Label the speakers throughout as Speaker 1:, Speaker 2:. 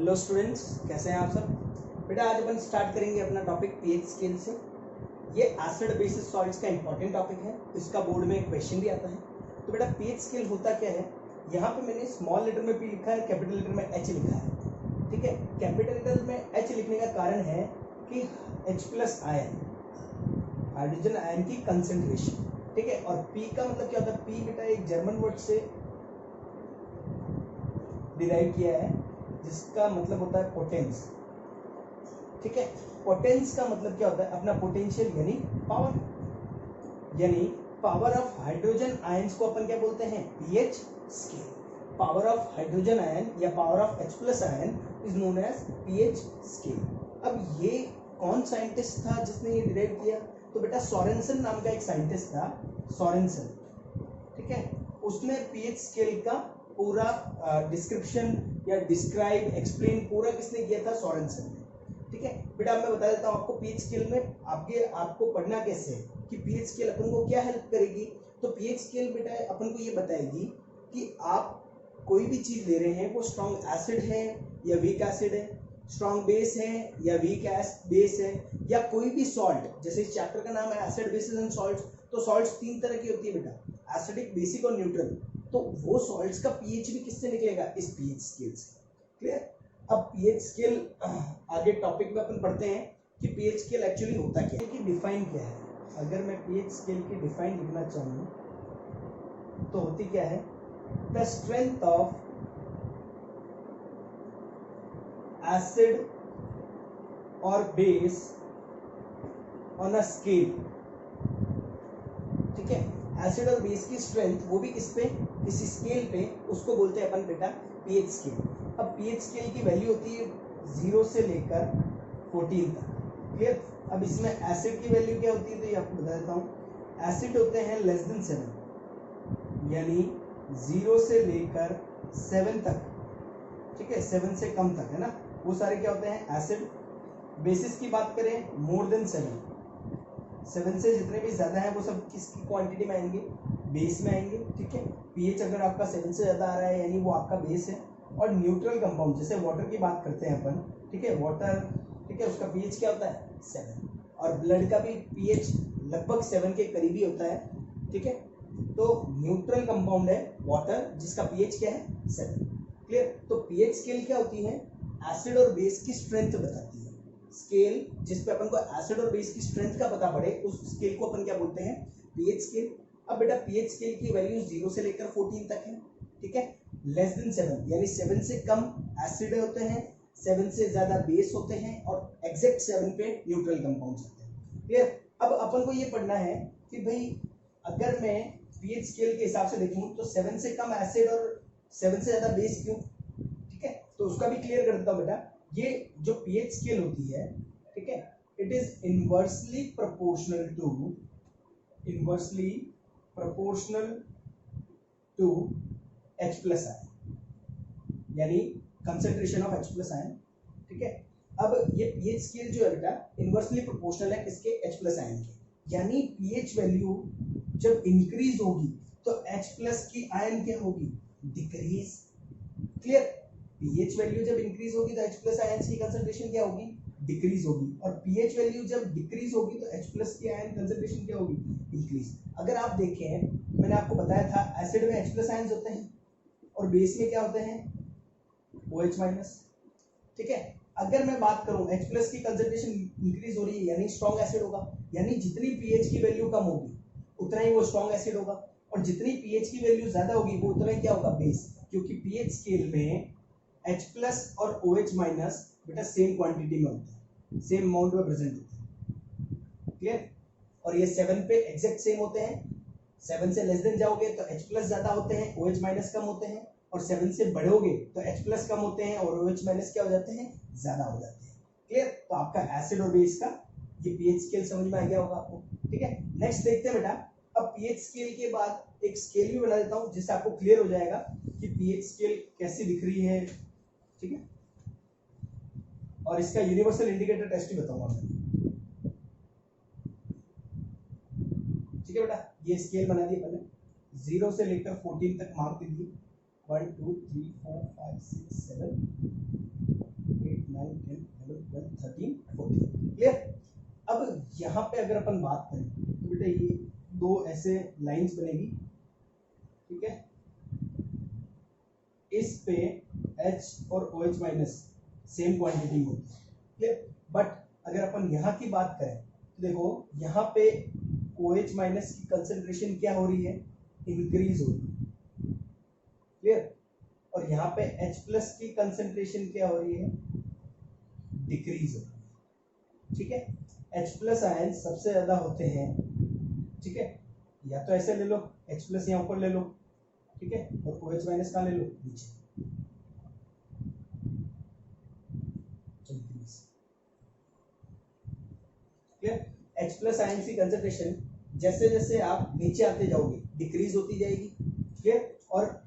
Speaker 1: Hello students, कैसे हैं आप सब। बेटा आज अपन स्टार्ट करेंगे अपना टॉपिक पीएच स्केल से। ये एसिड बेसिस सॉल्ट्स का इंपॉर्टेंट टॉपिक है, इसका बोर्ड में एक क्वेश्चन भी आता है। तो बेटा पीएच स्केल होता क्या है, यहाँ पे मैंने स्मॉल लेटर में पी लिखा है, कैपिटल लेटर में एच लिखा है। ठीक है, कैपिटल लेटर में एच लिखने का कारण है कि H plus ion, hydrogen ion की कंसेंट्रेशन। ठीक है, और पी का मतलब क्या होता है, पी बेटा एक जर्मन वर्ड से डिराइव किया है जिसका मतलब होता है पोटेंस। ठीक है, पोटेंस का मतलब क्या होता है, अपना पोटेंशियल यानी पावर, यानी पावर ऑफ हाइड्रोजन आयंस को अपन क्या बोलते हैं, pH scale. Power of hydrogen ion या power of H plus ion is known as pH scale. अब ये कौन साइंटिस्ट था जिसने ये डिराइव किया, तो बेटा सोरेनसन नाम का एक साइंटिस्ट था, सोरेनसन। ठीक है, उसने पीएच स्केल का पूरा डिस्क्रिप्शन या डिस्क्राइब एक्सप्लेन पूरा किसने किया था, सोरेनसन ने। ठीक है बेटा, अब मैं बता देता हूँ आपको पीएच स्केल में आपको पढ़ना कैसे है कि पीएच स्केल अपन को क्या हेल्प करेगी। तो पीएच स्केल बेटा अपन को ये बताएगी कि आप कोई भी चीज ले रहे हैं वो स्ट्रॉन्ग एसिड है या वीक एसिड है, स्ट्रॉन्ग बेस है या वीक बेस है, या कोई भी सॉल्ट। जैसे इस चैप्टर का नाम है एसिड बेसिस एंड सॉल्ट्स, तो सॉल्ट्स तीन तरह की होती है बेटा, एसिडिक, बेसिक और न्यूट्रल। तो वो सॉल्ट्स का पीएच भी किससे निकलेगा, इस पीएच स्केल से। क्लियर। अब पीएच स्केल आगे टॉपिक में अपन पढ़ते हैं कि पीएच स्केल एक्चुअली होता क्या है, कि डिफाइन क्या है। अगर मैं पीएच स्केल की डिफाइन लिखना चाहूँ तो होती क्या है, द स्ट्रेंथ ऑफ एसिड और बेस ऑन अ स्केल। ठीक है, एसिड और बेस की स्ट्रेंथ वो भी किस पे, किसी स्केल पे, उसको बोलते हैं अपन बेटा पीएच स्केल। अब पीएच स्केल की वैल्यू होती है 0 से लेकर 14 तक। क्लियर। अब इसमें एसिड की वैल्यू क्या होती है, तो ये आपको बता देता हूँ। एसिड होते हैं लेस देन 7, यानी 0 से लेकर 7 तक। ठीक है, 7 से कम तक है ना, वो सारे क्या होते हैं, एसिड। बेसिस की बात करें मोर देन 7 से जितने भी ज्यादा हैं वो सब किसकी क्वांटिटी में आएंगे, बेस में आएंगे। ठीक है, पीएच अगर आपका 7 से ज्यादा आ रहा है यानी वो आपका बेस है। और न्यूट्रल कंपाउंड जैसे वाटर की बात करते हैं अपन, ठीक है, वाटर, ठीक है, उसका पीएच क्या होता है, 7। और ब्लड का भी पीएच लगभग 7 के करीबी होता है। ठीक है, तो न्यूट्रल कंपाउंड है वाटर जिसका पीएच क्या है, 7। क्लियर। तो पीएच स्केल क्या होती है, एसिड और बेस की स्ट्रेंथ बताती है। स्केल जिस पे अपन को एसिड और बेस की स्ट्रेंथ का पता पड़े उस स्केल को अपन क्या बोलते हैं, पीएच स्केल। अब बेटा पीएच स्केल की वैल्यू 0 से लेकर 14 तक है। ठीक है, लेस देन 7 यानी 7 से कम एसिड होते हैं, 7 से ज्यादा बेस होते हैं, और एग्जैक्ट 7 पे न्यूट्रल कंपाउंड्स होते हैं। क्लियर। अब अपन को ये पढ़ना है कि भाई अगर मैं पीएच स्केल के हिसाब से देखूं तो 7 से कम एसिड और 7 से ज्यादा बेस क्यों। ठीक है, तो उसका भी क्लियर कर देता हूं बेटा। ये जो पीएच स्केल होती है, ठीक है, it is inversely proportional to H plus ion, यानी concentration of H plus ion. ठीक है, अब ये पीएच स्केल जो है बेटा इनवर्सली प्रोपोर्शनल है किसके, H प्लस आयन के। यानी पीएच वैल्यू जब इंक्रीज होगी तो H प्लस की आयन क्या होगी, डिक्रीज। क्लियर। पीएच वैल्यू जब इंक्रीज होगी तो H प्लस आयन की कंसंट्रेशन क्या होगी, डिक्रीज होगी। और पीएच वैल्यू जब डिक्रीज होगी तो H प्लस की आयन कंसंट्रेशन क्या होगी, इंक्रीज। अगर आप देखें, मैंने आपको बताया था एसिड में H प्लस आयंस होते हैं और बेस में क्या होते हैं, OH माइनस। ठीक है, अगर मैं बात करूं H प्लस की कंसंट्रेशन इंक्रीज हो रही है यानी स्ट्रॉन्ग एसिड होगा, यानी जितनी पीएच की वैल्यू कम होगी उतना ही वो स्ट्रॉन्ग एसिड होगा, और जितनी पीएच की वैल्यू ज्यादा होगी वो उतना ही क्या होगा, बेस। क्योंकि पीएच स्केल में H प्लस और OH माइनस बेटा सेम क्वांटिटी में होते हैं, सेम अमाउंट में प्रेजेंट होते हैं। क्लियर। और ये 7 पे एग्जैक्ट सेम होते हैं। 7 से लेस देन जाओगे तो H प्लस ज्यादा होते हैं, OH माइनस कम होते हैं, और 7 से बढ़ोगे तो H प्लस कम होते हैं और OH माइनस क्या हो जाते हैं, ज्यादा हो जाते हैं। क्लियर। तो आपका एसिड और बेस का ये पीएच स्केल समझ में आ गया होगा आपको। ठीक है, नेक्स्ट देखते हैं बेटा। अब पीएच स्केल के बाद एक स्केल भी बना देता हूं जिससे आपको क्लियर हो जाएगा कि पीएच स्केल कैसी दिख रही है। ठीक है, और इसका यूनिवर्सल इंडिकेटर टेस्ट भी बताऊंगा मैं। ठीक है बेटा, ये स्केल बना दिए पहले, 0 से लेकर 14 तक मार्क दे दिए, 1 2 3 4 5 6 7 11, 12, 13, 14। क्लियर। अब यहाँ पे अगर अपन बात करें तो बेटा ये दो ऐसे लाइंस बनेगी, ठीक है। इस पे H और OH माइनस सेम क्वांटिटी होती है, क्लियर। बट अगर अपन यहाँ की बात करें तो देखो यहाँ पे OH माइनस की कंसेंट्रेशन क्या हो रही है, इंक्रीज हो रही है, क्लियर। और यहाँ पे H प्लस की कंसेंट्रेशन क्या हो रही है, डिक्रीज हो रही है, ठीक है। H प्लस आयन सबसे ज्यादा होते हैं, ठीक है। या तो ऐसे ले लो, H प्लस यहाँ ऊपर ले लो, ठीक है, और OH माइनस कहाँ ले लो, नीचे। क्लियर। H प्लस आयन की कंसेंट्रेशन जैसे जैसे आप नीचे आते जाओगे डिक्रीज होती जाएगी, क्लियर। और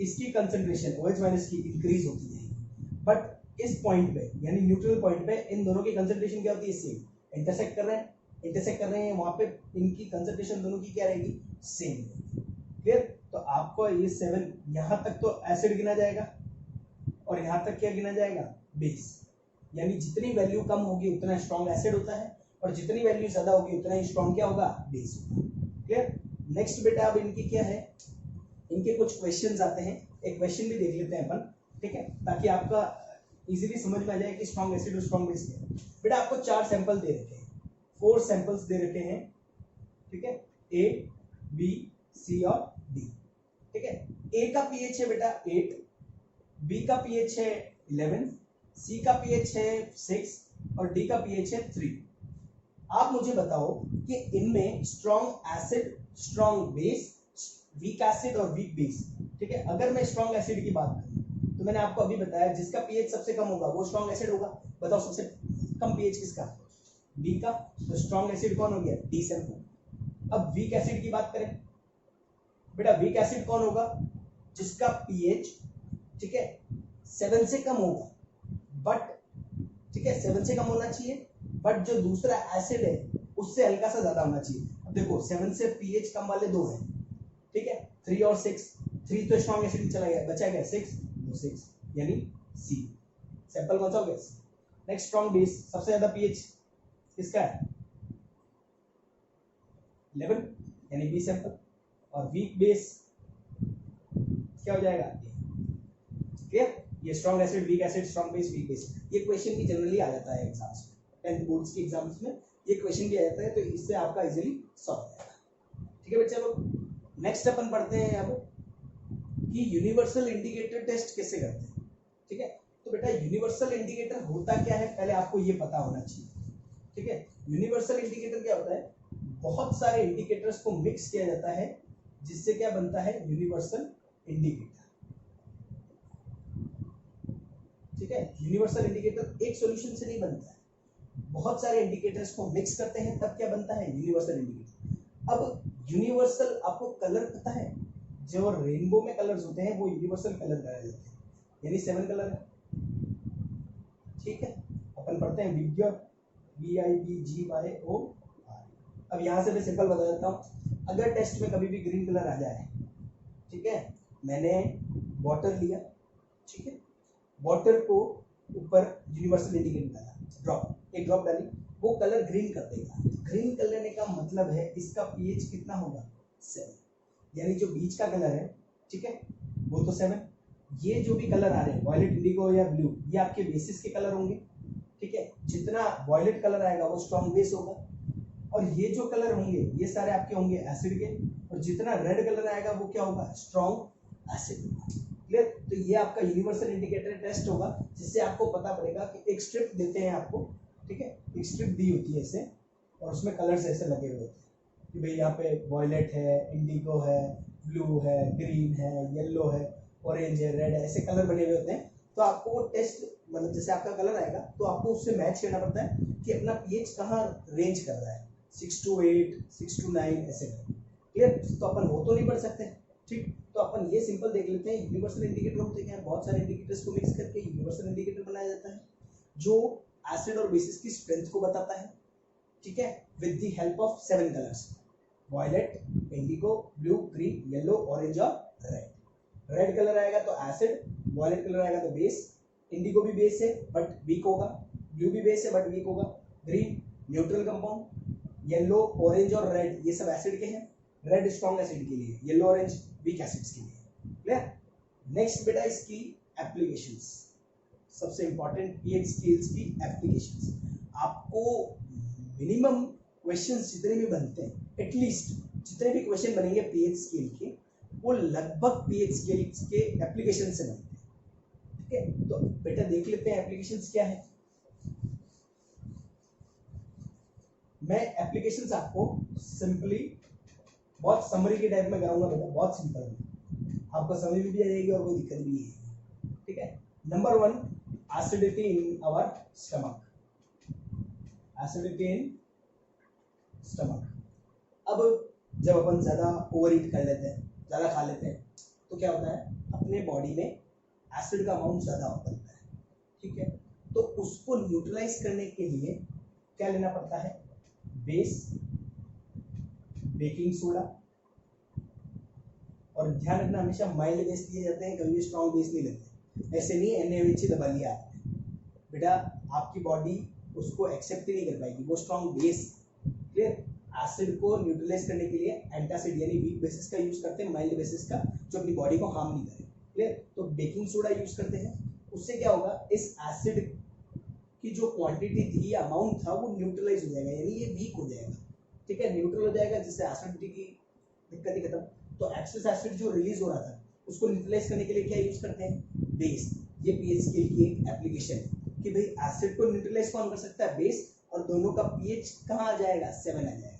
Speaker 1: इसकी कंसेंट्रेशन OH माइनस की इंक्रीज होती जाएगी। बट इस पॉइंट पे यानी न्यूट्रल पॉइंट पे इन दोनों की कंसेंट्रेशन क्या होती है, सेम। इंटरसेक्ट कर रहे हैं वहां पे इनकी कंसेंट्रेशन दोनों की क्या रहेगी, सेम, क्लियर। तो आपको ये 7 यहाँ तक तो एसिड गिना जाएगा और यहाँ तक क्या गिना जाएगा, बेस। यानी जितनी वैल्यू कम होगी उतना स्ट्रॉन्ग एसिड होता है और जितनी वैल्यू ज्यादा होगी उतना ही स्ट्रॉन्ग क्या होगा, बेस होगा, क्लियर। नेक्स्ट बेटा अब इनकी क्या है, इनके कुछ क्वेश्चंस आते हैं, एक क्वेश्चन भी देख लेते हैं अपन, ठीक है, ताकि आपका इजीली समझ में आ जाए कि स्ट्रॉन्ग एसिड और स्ट्रॉन्ग बेस क्या है। बेटा आपको 4 सैंपल दे रखे हैं, 4 सैंपल्स दे रखे हैं, ठीक है, A, B, C और D, ठीक है। A का पीएच है बेटा 8, B का पीएच है 11, C का पीएच है 6 और D का पीएच है 3। आप मुझे बताओ कि इनमें strong acid, strong base, weak acid और वीक बेस, ठीक है। अगर मैं स्ट्रॉन्ग एसिड की बात करूं तो मैंने आपको अभी बताया जिसका पीएच सबसे कम होगा वो स्ट्रॉन्ग एसिड होगा। बताओ सबसे कम पीएच किसका, बी का, तो स्ट्रॉन्ग एसिड कौन हो गया, डी सैंपल। अब वीक एसिड की बात करें बेटा, वीक एसिड कौन होगा, जिसका पीएच, ठीक है, 7 से कम होगा, बट ठीक है 7 से कम होना चाहिए, बट जो दूसरा एसिड है उससे हल्का सा ज्यादा होना चाहिए। अब देखो 7 से पीएच कम वाले दो हैं, ठीक है, 3 और 6, 3 तो स्ट्रॉन्ग एसिड चला गया, बचा गया 6, तो 6 यानी सी, सैंपल कौन सा हो गया। नेक्स्ट स्ट्रॉन्ग बेस, सबसे ज्यादा पीएच किसका है, 11 यानी बी सैंपल। और वीक बेस क्या हो जाएगा, क्लियर। ये strong acid, weak acid, strong base, weak base, ये क्वेश्चन भी जनरली आ जाता है एग्जाम्स में, 10th बोर्ड्स के एग्जाम्स में ये क्वेश्चन भी आ जाता है, तो इससे आपका इजीली सॉल्व हो जाएगा, ठीक है बच्चे लोग। नेक्स्ट अपन पढ़ते हैं अब कि यूनिवर्सल इंडिकेटर टेस्ट कैसे करते हैं, ठीक है। तो बेटा यूनिवर्सल इंडिकेटर होता क्या है पहले आपको ये पता होना चाहिए, ठीक है। यूनिवर्सल इंडिकेटर क्या होता है, बहुत सारे इंडिकेटर्स को मिक्स किया जाता है जिससे क्या बनता है, यूनिवर्सल इंडिकेटर, ठीक है। यूनिवर्सल इंडिकेटर एक सॉल्यूशन से नहीं बनता है, बहुत सारे इंडिकेटर्स को मिक्स करते हैं तब क्या बनता है, यूनिवर्सल इंडिकेटर। अब यूनिवर्सल आपको कलर पता है, जो रेनबो में कलर्स होते हैं वो यूनिवर्सल कलर कहे जाते हैं, यानी 7 कलर है, ठीक है। अपन पढ़ते हैं विग्योर, VIGYOR। अब यहाँ से मैं सिंपल बता देता हूँ, अगर टेस्ट में कभी भी ग्रीन कलर आ जाए, ठीक है, मैंने वाटर लिया, ठीक है, वाटर को ऊपर यूनिवर्सल इंडिकेटर डाला, ड्रॉप, एक ड्रॉप डाली, वो कलर ग्रीन कर देगा। ग्रीन करने का मतलब है इसका पीएच कितना होगा, 7, यानी जो बीच का कलर है, ठीक है, वो तो 7। ये जो भी कलर आ रहे हैं वॉयलेट, इंडिगो या ब्लू, ये आपके बेसिस के कलर होंगे, ठीक है। जितना वॉयलेट कलर आएगा वो स्ट्रॉन्ग बेस होगा, और ये जो कलर होंगे ये सारे आपके होंगे एसिड के, और जितना रेड कलर आएगा वो क्या होगा, स्ट्रॉन्ग एसिड होगा, क्लियर। तो ये आपका यूनिवर्सल इंडिकेटर टेस्ट होगा, जिससे आपको पता पड़ेगा कि एक स्ट्रिप देते हैं आपको, ठीक है, एक स्ट्रिप दी होती है ऐसे, और उसमें कलर्स ऐसे लगे हुए होते हैं कि भाई यहाँ पे वॉयलेट है, इंडिगो है, ब्लू है, ग्रीन है, येलो है, ऑरेंज है, रेड है, ऐसे कलर बने हुए होते हैं। तो आपको वो टेस्ट, मतलब जैसे आपका कलर आएगा तो आपको उससे मैच करना पड़ता है कि अपना पीएच कहाँ रेंज कर रहा है, 6 to 8, 6 to 9 ऐसे, क्लियर। तो अपन वो तो नहीं पढ़ सकते, ठीक। तो अपन ये सिंपल देख लेते हैं यूनिवर्सल इंडिकेटर होते हैं, बहुत सारे इंडिकेटर्स को मिक्स करके यूनिवर्सल इंडिकेटर बनाया जाता है, जो एसिड और बेसिस की स्ट्रेंथ को बताता है, ठीक है, with the help of 7 colours, violet, indigo, blue, green, yellow, orange और रेड। रेड कलर आएगा तो एसिड, वॉयलेट कलर आएगा तो बेस, इंडिगो भी बेस है बट वीक होगा, ब्लू भी बेस है बट वीक होगा, green neutral compound, yellow orange और रेड ये सब एसिड के हैं, रेड स्ट्रॉन्ग एसिड के लिए, येलो ऑरेंज वीक एसिड्स के लिए। क्लियर। नेक्स्ट बेटा इसकी एप्लीकेशंस, सबसे इंपॉर्टेंट पीएच स्केल्स की एप्लीकेशंस। आपको मिनिमम क्वेश्चंस जितने भी बनते हैं, एटलीस्ट जितने भी क्वेश्चन बनेंगे पीएच स्केल के, वो लगभग पीएच स्केल के एप्लीकेशन से बनते हैं। ठीक है, तो बेटा देख लेते हैं एप्लीकेशंस क्या है। मैं एप्लीकेशंस आपको सिंपली बहुत समरी के टाइप में कराऊंगा बेटा, बहुत सिंपल है, आपको समझ में भी आ जाएगी और कोई दिक्कत भी नहीं है। ठीक है, number 1 acidity in our stomach, acidity in stomach. अब जब अपन ज्यादा ओवर ईट कर लेते हैं, ज्यादा खा लेते हैं, तो क्या होता है अपने बॉडी में एसिड का अमाउंट ज्यादा बनता है। ठीक है, तो उसको न्यूट्रलाइज करने के लिए क्या लेना पड़ता है, बेस, बेकिंग सोडा, और ध्यान रखना हमेशा माइल्ड बेस लिए जाते हैं, कभी भी स्ट्रॉन्ग बेस नहीं लेते। ऐसे नहीं NaOH दबा लिया बेटा, आपकी बॉडी उसको एक्सेप्ट ही नहीं कर पाएगी, वो स्ट्रॉन्ग बेस। क्लियर। एसिड को न्यूट्रलाइज करने के लिए एंटासिड यानी वीक बेसिस का यूज करते हैं, माइल्ड बेसिस का जो अपनी बॉडी को हार्म नहीं करे। क्लियर। तो बेकिंग सोडा यूज करते हैं, उससे क्या होगा, इस एसिड की जो क्वांटिटी थी, अमाउंट था, वो न्यूट्रलाइज हो जाएगा, यानी ये वीक हो जाएगा। ठीक है, न्यूट्रल हो जाएगा, जिससे एसिडिटी की दिक्कत ही खत्म। तो एक्सेस एसिड जो रिलीज हो रहा था उसको न्यूट्रलाइज करने के लिए क्या यूज करते हैं, बेस। ये पीएच स्केल की एक एप्लीकेशन है कि भाई एसिड को न्यूट्रलाइज कौन कर सकता है, बेस, और दोनों का पीएच कहाँ आ जाएगा, 7 आ जाएगा।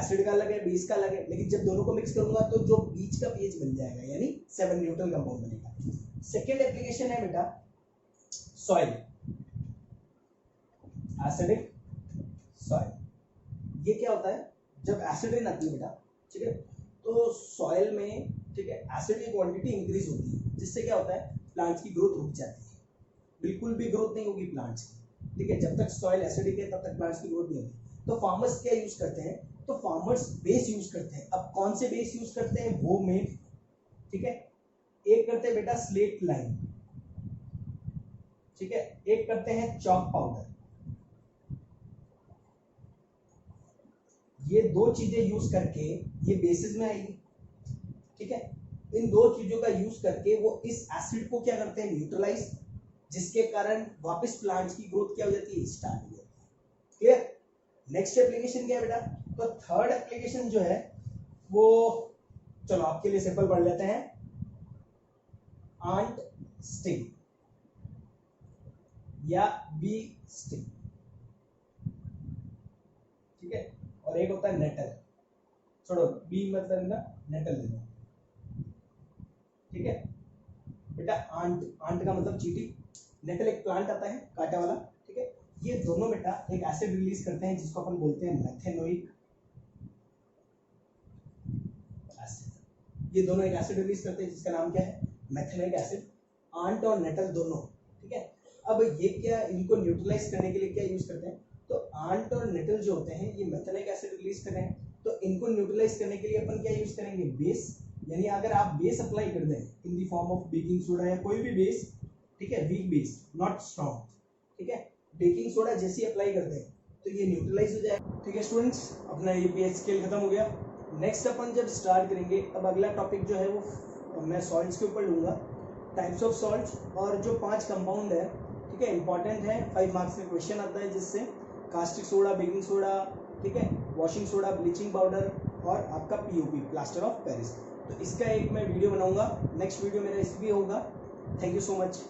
Speaker 1: एसिड का अलग है, बेस का अलग है, लेकिन जब दोनों को मिक्स करूंगा तो जो बीच का पीएच बन जाएगा, यानी 7 न्यूट्रल कंपाउंड बनेगा। सेकेंड एप्लीकेशन है बेटा सॉइल, एसिडिक सॉइल। ये क्या होता है, जब एसिड रेन आती है बेटा, ठीक है, तो सॉइल में, ठीक है, एसिड की क्वांटिटी इंक्रीज होती है, जिससे क्या होता है प्लांट्स की ग्रोथ रुक जाती है, बिल्कुल भी ग्रोथ नहीं होगी प्लांट्स की। ठीक है, जब तक सॉइल एसिडिक है तब तक प्लांट्स की ग्रोथ नहीं होती। तो फार्मर्स क्या यूज करते हैं, तो फार्मर्स बेस यूज करते हैं। अब कौन से बेस यूज करते हैं वो में, ठीक है, एक करते हैं बेटा स्लेट लाइम, ठीक है, एक करते हैं चॉक पाउडर। ये दो चीजें यूज करके ये बेसिस में आएगी। ठीक है, इन दो चीजों का यूज करके वो इस एसिड को क्या करते हैं, न्यूट्रलाइज, जिसके कारण वापस प्लांट्स की ग्रोथ क्या हो जाती है, स्टार्ट हो जाती है। क्लियर। नेक्स्ट एप्लीकेशन क्या है बेटा, तो थर्ड एप्लीकेशन जो है वो, चलो आपके लिए सिंपल पढ़ लेते हैं, आंट स्टिंग या बी स्टिंग। ठीक है, और एक होता है नेटल, छोड़ो बी मतलब ना, नेटल ले लो। ठीक है बेटा, आंट, आंट का मतलब चींटी, नेटल एक प्लांट आता है कांटे वाला। ठीक है, ये दोनों बेटा एक एसिड रिलीज करते हैं जिसको अपन बोलते हैं मेथेनोइक एसिड। ये दोनों एक एसिड रिलीज करते हैं जिसका नाम क्या है, मेथेनोइक एसिड। आंट और नेटल दोनों। ठीक है, अब ये क्या, इनको न्यूट्रलाइज करने के लिए क्या यूज करते हैं, तो आंट और नेटल जो होते हैं ये मेथेनोइक एसिड रिलीज कर रहे हैं, तो इनको न्यूट्रलाइज करने के लिए अपन क्या यूज करेंगे, बेस। यानी अगर आप बेस अप्लाई कर दें in the form of baking soda या कोई भी बेस, ठीक है, वीक बेस नॉट स्ट्रॉन्ग, ठीक है, बेकिंग सोडा जैसे अप्लाई करते हैं तो ये न्यूट्रलाइज हो जाएगा। ठीक है स्टूडेंट्स, अपना ये पीएच स्केल खत्म हो गया। नेक्स्ट अपन जब स्टार्ट करेंगे, अब अगला टॉपिक जो है वो मैं सॉल्ट्स के ऊपर लूंगा, टाइप्स ऑफ सॉल्ट्स, और जो 5 कंपाउंड है, ठीक है, इंपॉर्टेंट है, 5 मार्क्स का क्वेश्चन आता है जिससे कास्टिक सोडा, बेकिंग सोडा, ठीक है, वॉशिंग सोडा, ब्लीचिंग पाउडर और आपका पीओपी, प्लास्टर ऑफ पेरिस। तो इसका एक मैं वीडियो बनाऊंगा, नेक्स्ट वीडियो मेरा इस भी होगा। Thank you so much.